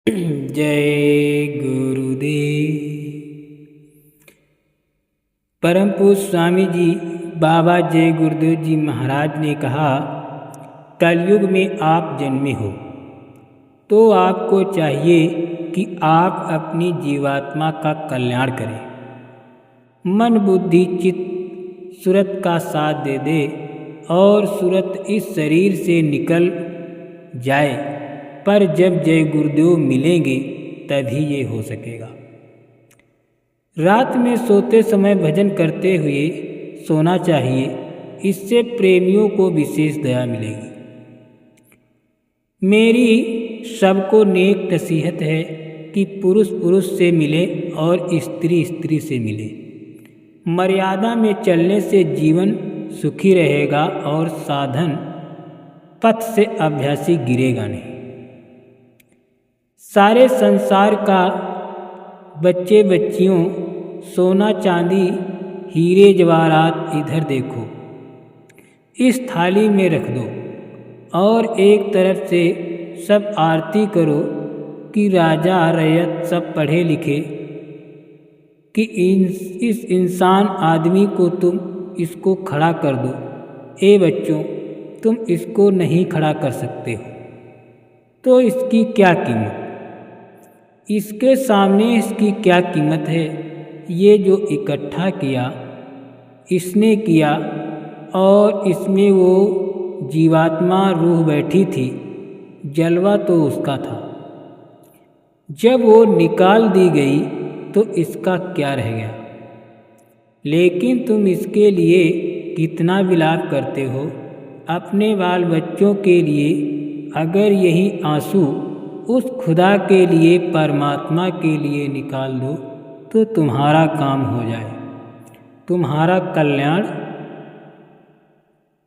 जय गुरुदेव। परम पूज्य स्वामी जी बाबा जय गुरुदेव जी महाराज ने कहा, कलयुग में आप जन्मे हो तो आपको चाहिए कि आप अपनी जीवात्मा का कल्याण करें। मन बुद्धि चित्त सूरत का साथ दे दे और सूरत इस शरीर से निकल जाए, पर जब जय गुरुदेव मिलेंगे तभी ये हो सकेगा। रात में सोते समय भजन करते हुए सोना चाहिए, इससे प्रेमियों को विशेष दया मिलेगी। मेरी सबको नेक नसीहत है कि पुरुष पुरुष से मिले और स्त्री स्त्री से मिले। मर्यादा में चलने से जीवन सुखी रहेगा और साधन पथ से अभ्यासी गिरेगा नहीं। सारे संसार का बच्चे बच्चियों सोना चांदी हीरे जवाहरात इधर देखो, इस थाली में रख दो और एक तरफ से सब आरती करो कि राजा रैयत सब पढ़े लिखे, कि इस इंसान आदमी को तुम इसको खड़ा कर दो। ए बच्चों, तुम इसको नहीं खड़ा कर सकते हो तो इसकी क्या कीमत? इसके सामने इसकी क्या कीमत है? ये जो इकट्ठा किया इसने किया और इसमें वो जीवात्मा रूह बैठी थी, जलवा तो उसका था। जब वो निकाल दी गई तो इसका क्या रह गया? लेकिन तुम इसके लिए कितना विलाप करते हो। अपने बाल बच्चों के लिए अगर यही आंसू उस खुदा के लिए, परमात्मा के लिए निकाल दो तो तुम्हारा काम हो जाए, तुम्हारा कल्याण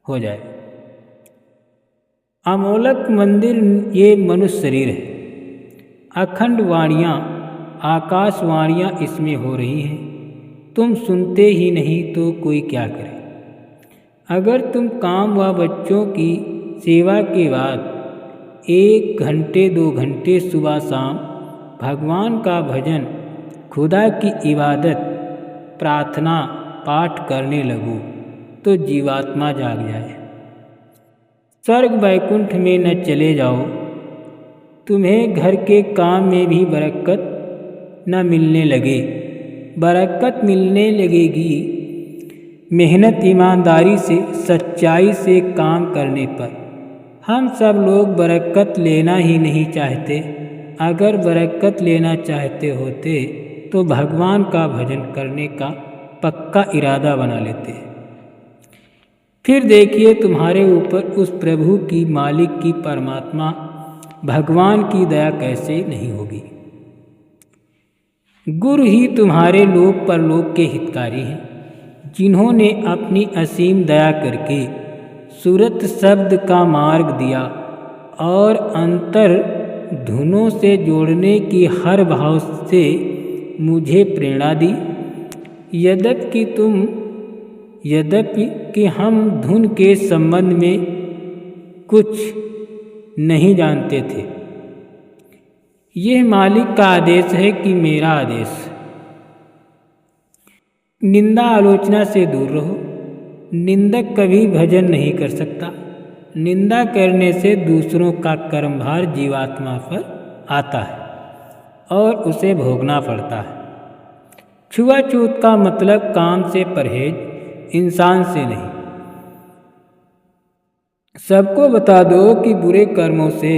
हो जाए। अमोलक मंदिर ये मनुष्य शरीर है। अखंड वाणियाँ, आकाशवाणियाँ इसमें हो रही हैं। तुम सुनते ही नहीं तो कोई क्या करे? अगर तुम काम व बच्चों की सेवा के बाद 1 घंटे 2 घंटे सुबह शाम भगवान का भजन, खुदा की इबादत, प्रार्थना पाठ करने लगो तो जीवात्मा जाग जाए। स्वर्ग वैकुंठ में न चले जाओ, तुम्हें घर के काम में भी बरकत न मिलने लगे। बरकत मिलने लगेगी मेहनत ईमानदारी से, सच्चाई से काम करने पर। हम सब लोग बरकत लेना ही नहीं चाहते। अगर बरकत लेना चाहते होते तो भगवान का भजन करने का पक्का इरादा बना लेते। फिर देखिए तुम्हारे ऊपर उस प्रभु की, मालिक की, परमात्मा भगवान की दया कैसे नहीं होगी। गुरु ही तुम्हारे लोक परलोक के हितकारी हैं, जिन्होंने अपनी असीम दया करके सूरत शब्द का मार्ग दिया और अंतर धुनों से जोड़ने की हर भाव से मुझे प्रेरणा दी। यद्यपि कि हम धुन के संबंध में कुछ नहीं जानते थे। यह मालिक का आदेश है कि मेरा आदेश। निंदा आलोचना से दूर रहो। निंदक कभी भजन नहीं कर सकता। निंदा करने से दूसरों का कर्मभार जीवात्मा पर आता है और उसे भोगना पड़ता है। छुआछूत का मतलब काम से परहेज, इंसान से नहीं। सबको बता दो कि बुरे कर्मों से,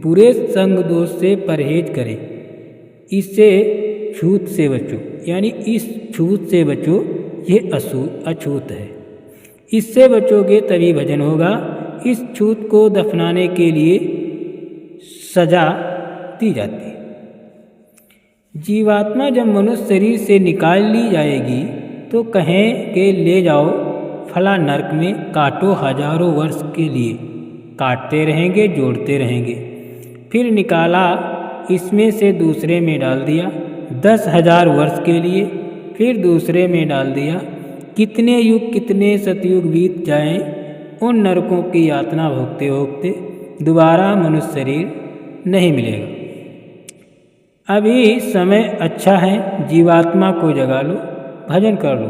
बुरे संग दोष से परहेज करें। इससे छूत से बचो, यानी इस छूत से बचो। ये अछूत है, इससे बचोगे तभी भजन होगा। इस छूत को दफनाने के लिए सजा दी जाती है। जीवात्मा जब मनुष्य शरीर से निकाल ली जाएगी तो कहें कि ले जाओ फला नरक में, काटो हजारों वर्ष के लिए। काटते रहेंगे, जोड़ते रहेंगे। फिर निकाला, इसमें से दूसरे में डाल दिया 10,000 वर्ष के लिए, फिर दूसरे में डाल दिया। कितने युग, कितने सतयुग बीत जाएं, उन नरकों की यातना भोगते भोगते दोबारा मनुष्य शरीर नहीं मिलेगा। अभी समय अच्छा है, जीवात्मा को जगा लो, भजन कर लो।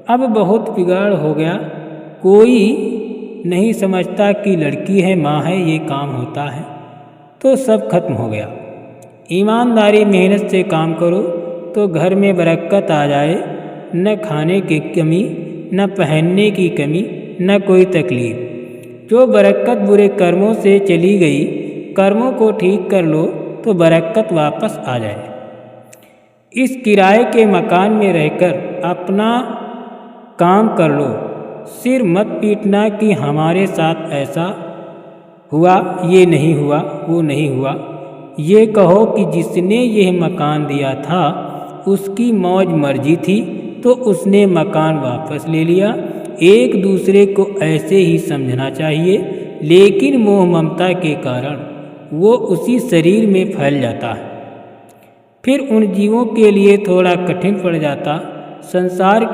अब बहुत बिगाड़ हो गया, कोई नहीं समझता कि लड़की है, माँ है, ये काम होता है, तो सब खत्म हो गया। ईमानदारी मेहनत से काम करो तो घर में बरकत आ जाए, न खाने की कमी, न पहनने की कमी, न कोई तकलीफ। जो बरकत बुरे कर्मों से चली गई, कर्मों को ठीक कर लो तो बरकत वापस आ जाए। इस किराए के मकान में रहकर अपना काम कर लो, सिर मत पीटना कि हमारे साथ ऐसा हुआ, ये नहीं हुआ, वो नहीं हुआ। ये कहो कि जिसने यह मकान दिया था उसकी मौज मर्जी थी तो उसने मकान वापस ले लिया। एक दूसरे को ऐसे ही समझना चाहिए, लेकिन मोह ममता के कारण वो उसी शरीर में फैल जाता है, फिर उन जीवों के लिए थोड़ा कठिन पड़ जाता। संसार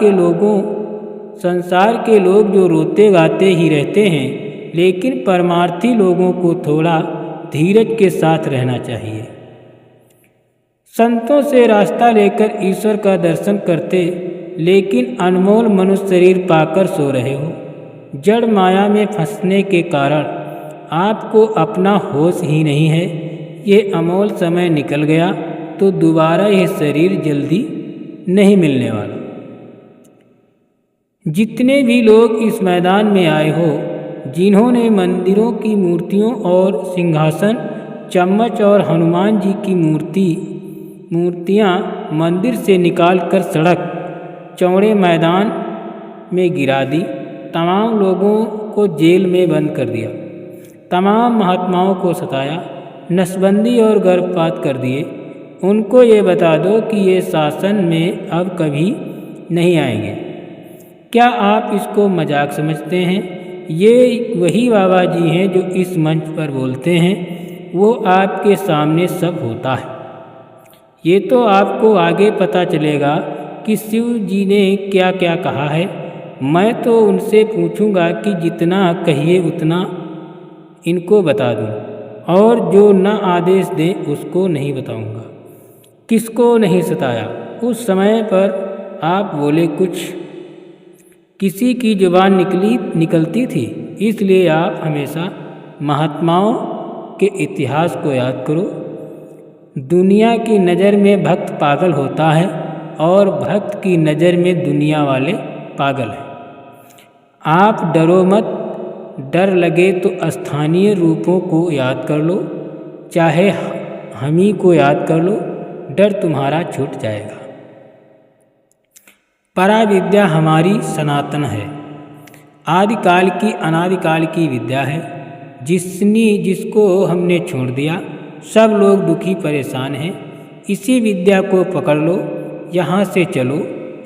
के लोग जो रोते गाते ही रहते हैं, लेकिन परमार्थी लोगों को थोड़ा धीरज के साथ रहना चाहिए। संतों से रास्ता लेकर ईश्वर का दर्शन करते, लेकिन अनमोल मनुष्य शरीर पाकर सो रहे हो। जड़ माया में फंसने के कारण आपको अपना होश ही नहीं है। ये अमोल समय निकल गया तो दोबारा यह शरीर जल्दी नहीं मिलने वाला। जितने भी लोग इस मैदान में आए हो, जिन्होंने मंदिरों की मूर्तियों और सिंहासन, चम्मच और हनुमान जी की मूर्तियाँ मंदिर से निकालकर सड़क चौड़े मैदान में गिरा दी, तमाम लोगों को जेल में बंद कर दिया, तमाम महात्माओं को सताया, नसबंदी और गर्भपात कर दिए, उनको ये बता दो कि ये शासन में अब कभी नहीं आएंगे। क्या आप इसको मजाक समझते हैं? ये वही बाबा जी हैं जो इस मंच पर बोलते हैं, वो आपके सामने सब होता है। ये तो आपको आगे पता चलेगा कि शिव जी ने क्या क्या कहा है। मैं तो उनसे पूछूंगा कि जितना कहिए उतना इनको बता दूं, और जो न आदेश दे उसको नहीं बताऊंगा। किसको नहीं सताया? उस समय पर आप बोले कुछ, किसी की जुबान निकलती थी, इसलिए आप हमेशा महात्माओं के इतिहास को याद करो। दुनिया की नज़र में भक्त पागल होता है और भक्त की नज़र में दुनिया वाले पागल हैं। आप डरो मत, डर लगे तो स्थानीय रूपों को याद कर लो, चाहे हम ही को याद कर लो, डर तुम्हारा छूट जाएगा। परा विद्या हमारी सनातन है, आदिकाल की अनादिकाल की विद्या है। जिसको हमने छोड़ दिया, सब लोग दुखी परेशान हैं। इसी विद्या को पकड़ लो, यहाँ से चलो,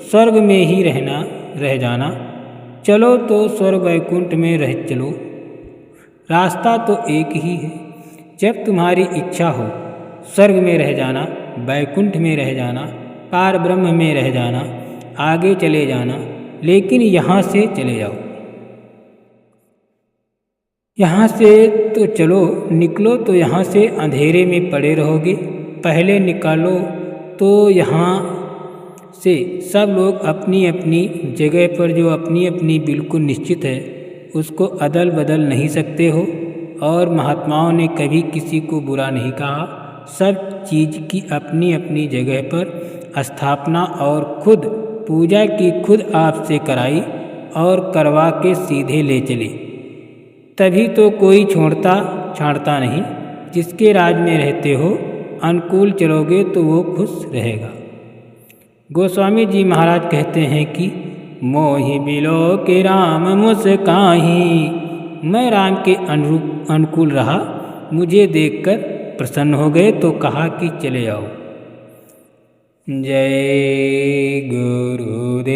स्वर्ग में ही रह जाना। चलो तो स्वर्ग वैकुंठ में रह चलो, रास्ता तो एक ही है। जब तुम्हारी इच्छा हो स्वर्ग में रह जाना, वैकुंठ में रह जाना, पार ब्रह्म में रह जाना, आगे चले जाना, लेकिन यहाँ से चले जाओ। यहाँ से तो चलो, निकलो तो यहाँ से अंधेरे में पड़े रहोगे। पहले निकालो तो यहाँ से सब लोग अपनी अपनी जगह पर, जो अपनी अपनी बिल्कुल निश्चित है, उसको अदल बदल नहीं सकते हो। और महात्माओं ने कभी किसी को बुरा नहीं कहा। सब चीज़ की अपनी अपनी जगह पर स्थापना और खुद पूजा की खुद आपसे कराई और करवा के सीधे ले चले। तभी तो कोई छोड़ता छाड़ता नहीं। जिसके राज में रहते हो, अनुकूल चलोगे तो वो खुश रहेगा। गोस्वामी जी महाराज कहते हैं कि मोहि बिलो के राम मुस्काही, मैं राम के अनुकूल रहा, मुझे देखकर प्रसन्न हो गए तो कहा कि चले आओ। जय गुरुदेव।